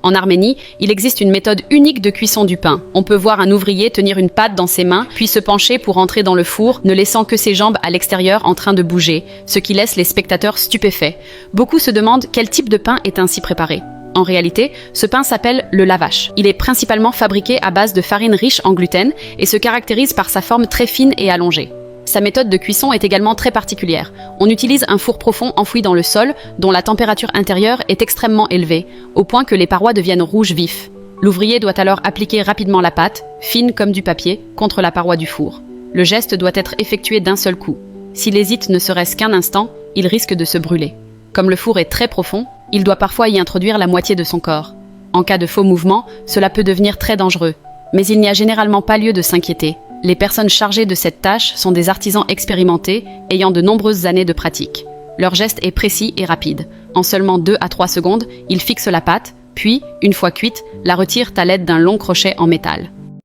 En Arménie, il existe une méthode unique de cuisson du pain. On peut voir un ouvrier tenir une pâte dans ses mains, puis se pencher pour entrer dans le four, ne laissant que ses jambes à l'extérieur en train de bouger, ce qui laisse les spectateurs stupéfaits. Beaucoup se demandent quel type de pain est ainsi préparé. En réalité, ce pain s'appelle le lavash. Il est principalement fabriqué à base de farine riche en gluten et se caractérise par sa forme très fine et allongée. Sa méthode de cuisson est également très particulière. On utilise un four profond enfoui dans le sol, dont la température intérieure est extrêmement élevée, au point que les parois deviennent rouges vifs. L'ouvrier doit alors appliquer rapidement la pâte, fine comme du papier, contre la paroi du four. Le geste doit être effectué d'un seul coup. S'il hésite ne serait-ce qu'un instant, il risque de se brûler. Comme le four est très profond, il doit parfois y introduire la moitié de son corps. En cas de faux mouvement, cela peut devenir très dangereux. Mais il n'y a généralement pas lieu de s'inquiéter. Les personnes chargées de cette tâche sont des artisans expérimentés, ayant de nombreuses années de pratique. Leur geste est précis et rapide. En seulement 2 à 3 secondes, ils fixent la pâte, puis, une fois cuite, la retirent à l'aide d'un long crochet en métal.